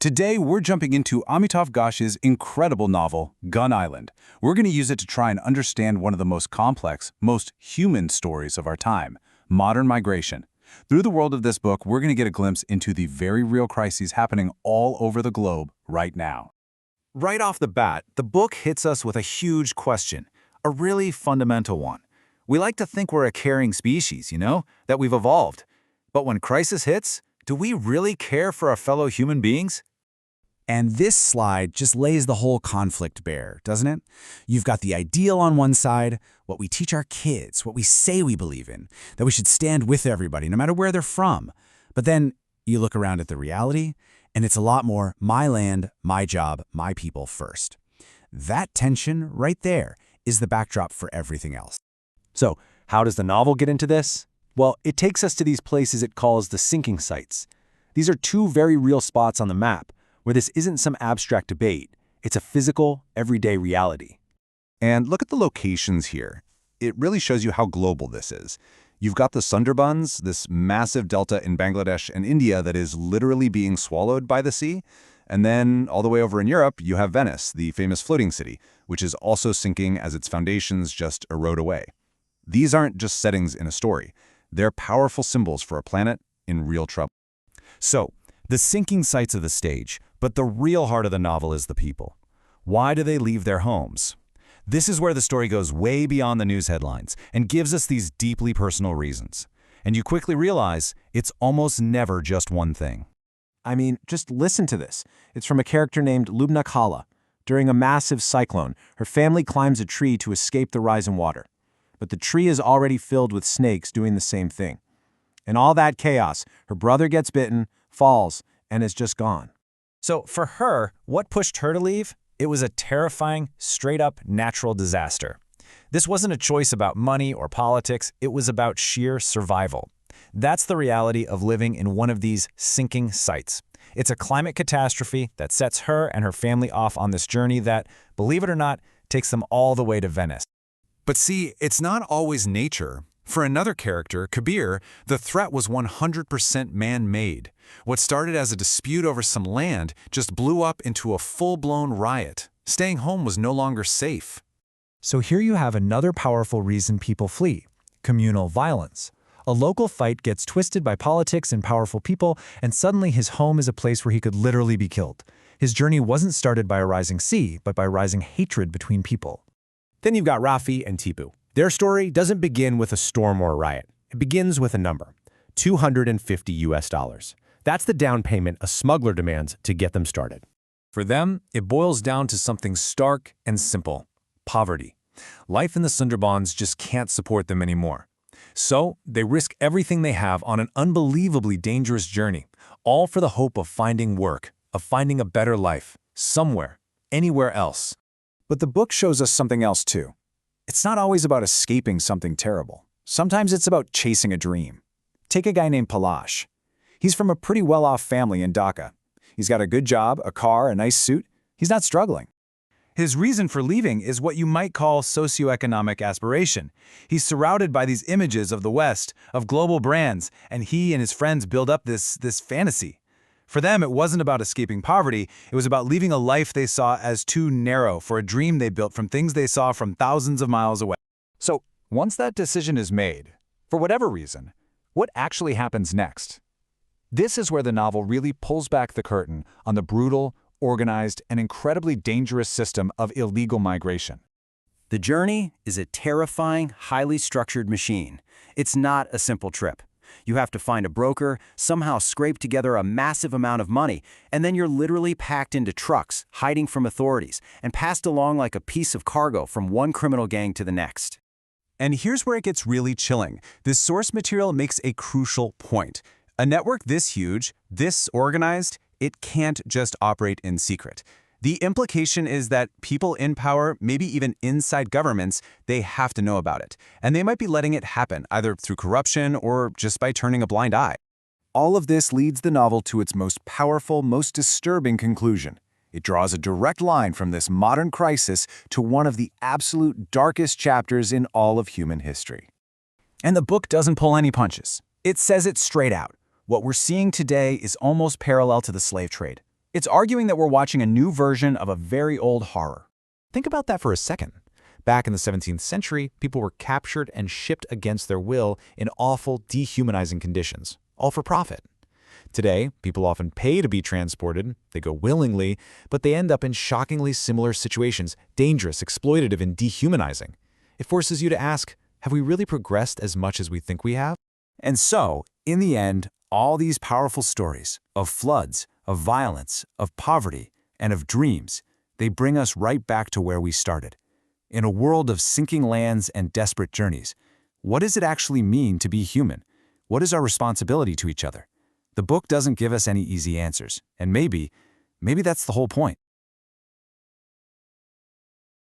Today, we're jumping into Amitav Ghosh's incredible novel, Gun Island. We're going to use it to try and understand one of the most complex, most human stories of our time, modern migration. Through the world of this book, we're going to get a glimpse into the very real crises happening all over the globe right now. Right off the bat, the book hits us with a huge question, a really fundamental one. We like to think we're a caring species, that we've evolved. But when crisis hits, do we really care for our fellow human beings? And this slide just lays the whole conflict bare, doesn't it? You've got the ideal on one side, what we teach our kids, what we say we believe in, that we should stand with everybody, no matter where they're from. But then you look around at the reality, and it's a lot more my land, my job, my people first. That tension right there is the backdrop for everything else. So, how does the novel get into this? Well, it takes us to these places it calls the sinking sites. These are two very real spots on the map, where this isn't some abstract debate. It's a physical, everyday reality. And look at the locations here. It really shows you how global this is. You've got the Sundarbans, this massive delta in Bangladesh and India that is literally being swallowed by the sea. And then all the way over in Europe, you have Venice, the famous floating city, which is also sinking as its foundations just erode away. These aren't just settings in a story. They're powerful symbols for a planet in real trouble. So, the sinking sites of the stage, but the real heart of the novel is the people. Why do they leave their homes? This is where the story goes way beyond the news headlines and gives us these deeply personal reasons. And you quickly realize it's almost never just one thing. I mean, just listen to this. It's from a character named Lubna Kala. During a massive cyclone, her family climbs a tree to escape the rise in water. But the tree is already filled with snakes doing the same thing. In all that chaos, her brother gets bitten, falls, and is just gone. So for her, what pushed her to leave? It was a terrifying, straight-up natural disaster. This wasn't a choice about money or politics, it was about sheer survival. That's the reality of living in one of these sinking sites. It's a climate catastrophe that sets her and her family off on this journey that, believe it or not, takes them all the way to Venice. But see, it's not always nature. For another character, Kabir, the threat was 100% man-made. What started as a dispute over some land just blew up into a full-blown riot. Staying home was no longer safe. So here you have another powerful reason people flee: communal violence. A local fight gets twisted by politics and powerful people, and suddenly his home is a place where he could literally be killed. His journey wasn't started by a rising sea, but by rising hatred between people. Then you've got Rafi and Tipu. Their story doesn't begin with a storm or a riot. It begins with a number, $250. That's the down payment a smuggler demands to get them started. For them, it boils down to something stark and simple: poverty. Life in the Sundarbans just can't support them anymore. So they risk everything they have on an unbelievably dangerous journey, all for the hope of finding work, of finding a better life, somewhere, anywhere else. But the book shows us something else too. It's not always about escaping something terrible. Sometimes it's about chasing a dream. Take a guy named Palash. He's from a pretty well-off family in Dhaka. He's got a good job, a car, a nice suit. He's not struggling. His reason for leaving is what you might call socioeconomic aspiration. He's surrounded by these images of the West, of global brands, and he and his friends build up this fantasy. For them, it wasn't about escaping poverty, it was about leaving a life they saw as too narrow for a dream they built from things they saw from thousands of miles away. So, once that decision is made, for whatever reason, what actually happens next? This is where the novel really pulls back the curtain on the brutal, organized, and incredibly dangerous system of illegal migration. The journey is a terrifying, highly structured machine. It's not a simple trip. You have to find a broker, somehow scrape together a massive amount of money, and then you're literally packed into trucks, hiding from authorities, and passed along like a piece of cargo from one criminal gang to the next. And here's where it gets really chilling. This source material makes a crucial point. A network this huge, this organized, it can't just operate in secret. The implication is that people in power, maybe even inside governments, they have to know about it. And they might be letting it happen, either through corruption or just by turning a blind eye. All of this leads the novel to its most powerful, most disturbing conclusion. It draws a direct line from this modern crisis to one of the absolute darkest chapters in all of human history. And the book doesn't pull any punches. It says it straight out. What we're seeing today is almost parallel to the slave trade. It's arguing that we're watching a new version of a very old horror. Think about that for a second. Back in the 17th century, people were captured and shipped against their will in awful, dehumanizing conditions, all for profit. Today, people often pay to be transported, they go willingly, but they end up in shockingly similar situations, dangerous, exploitative, and dehumanizing. It forces you to ask, have we really progressed as much as we think we have? And so, in the end, all these powerful stories of floods, of violence, of poverty, and of dreams, they bring us right back to where we started. In a world of sinking lands and desperate journeys, what does it actually mean to be human? What is our responsibility to each other? The book doesn't give us any easy answers, and maybe that's the whole point.